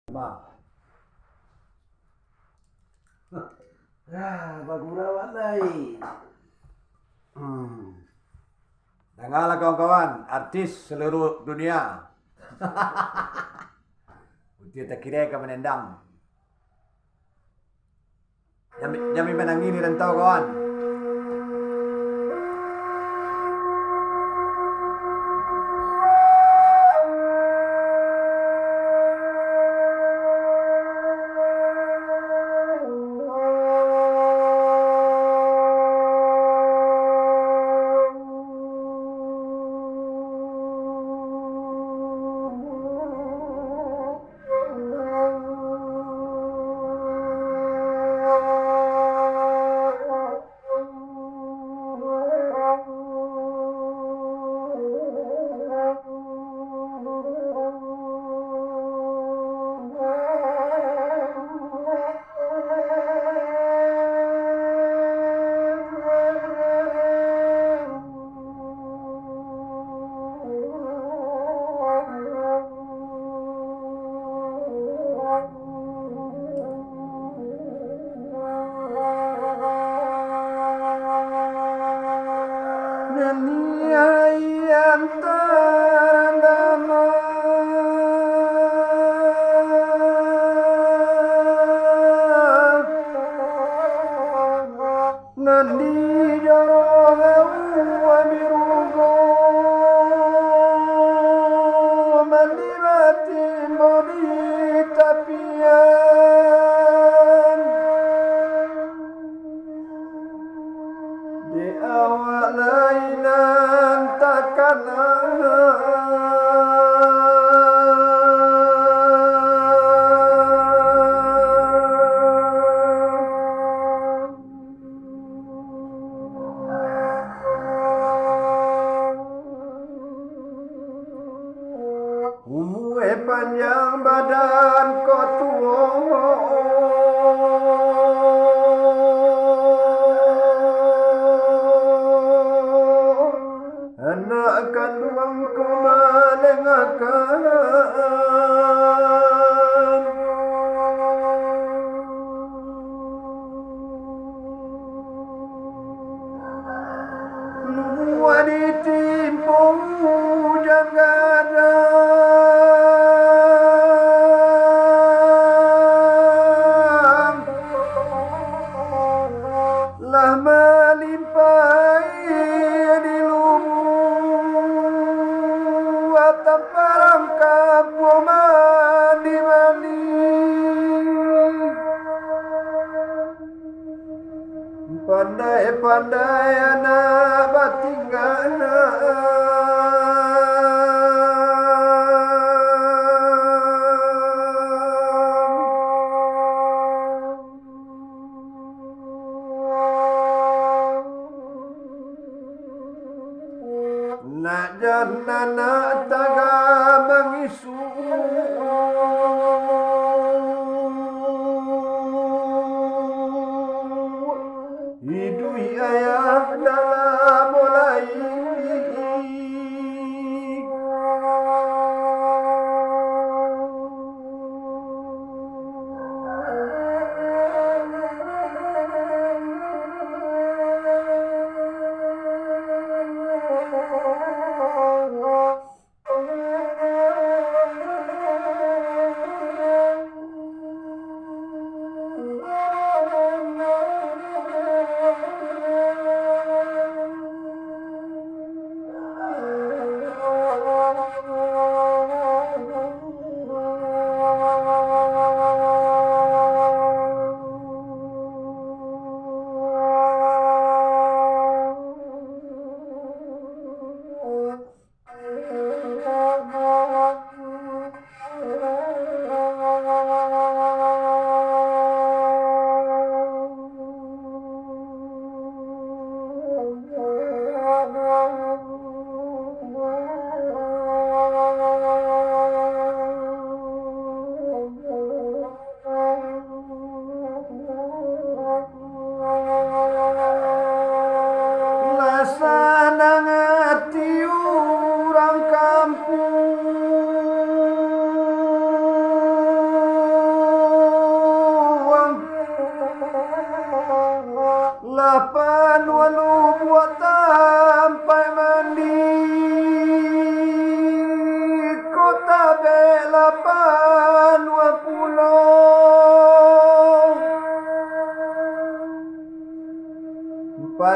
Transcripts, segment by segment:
Ma. Bagus rawat lain. Dengarlah kawan-kawan, artis seluruh dunia. Dia tak kira akan menendang. Jami menangi ni rentau kawan. Di awal lainan takkan umur panjang badan kau tua. Anak kandungku melengahkan luar ditimpu jangada lah melimpahi di Taparang kapo mani-mani pandai-pandai anak batingan nak jangan nak taga mengisu hidup ayah dalam mulai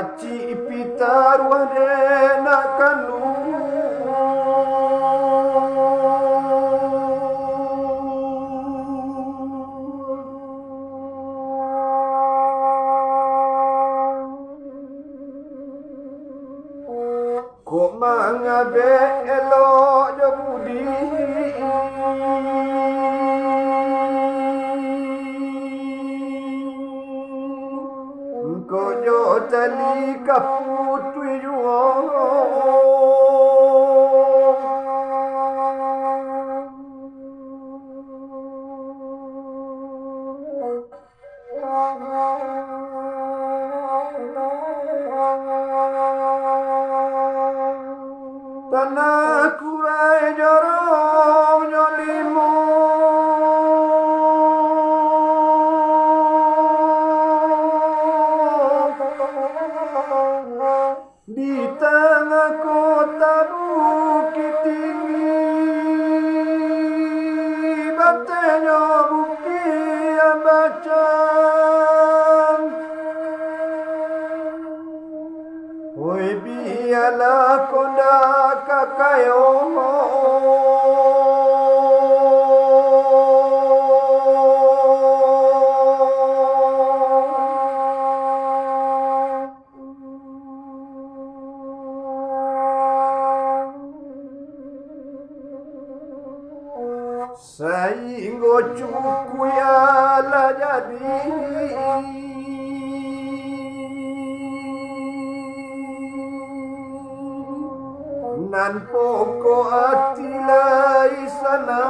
Aci pitaruane nak kanu kok mangabe elok jo budi kok jo tali kaputui juo tanah kurai jorong nyolimu di tengah kota bukit tinggi batenya bukti yang baca oi biarlah konda kakayo sainggo cukup ala jadi nan pokok atilai sana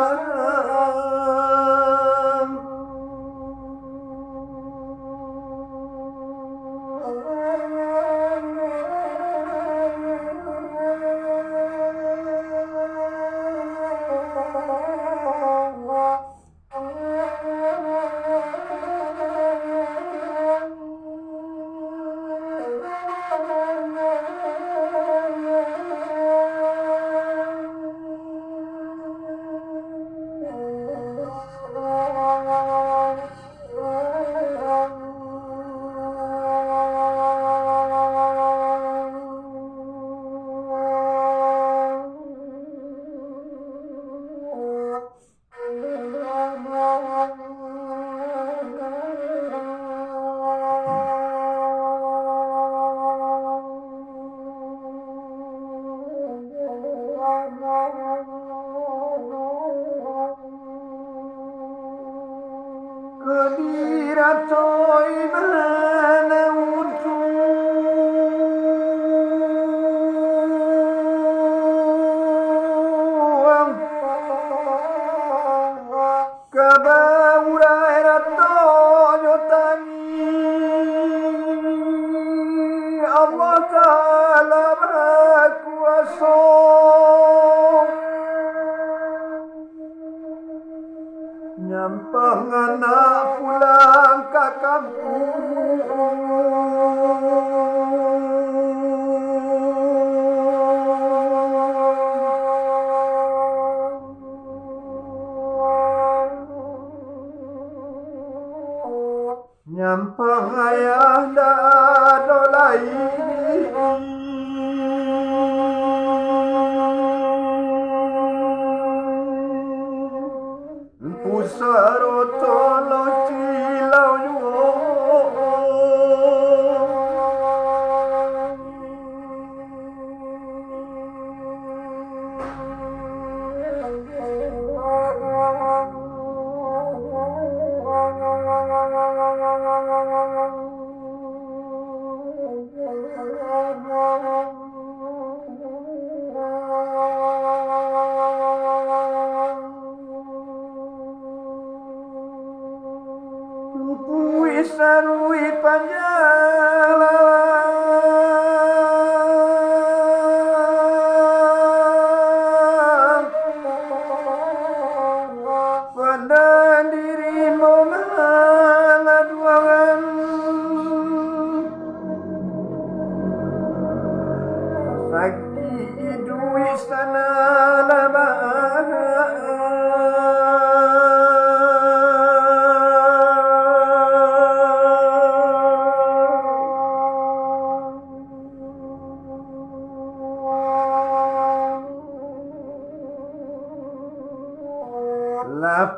Kediratoi mana untuang kabaurai rato jotangi Allah Ta'ala berkuasa nyampang anak pulang ke kampung nyampang ayah dah dolai pusaro tolo cilau yuo sarui panjang pada dirimu maladuan sakit duit sana labah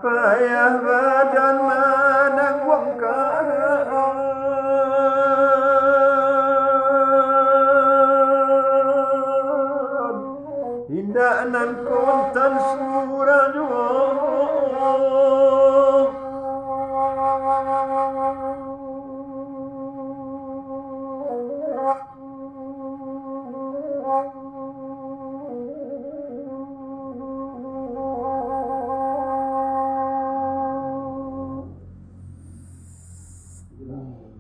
payah badan menang wongkar indah nan kontan suranyo Wow.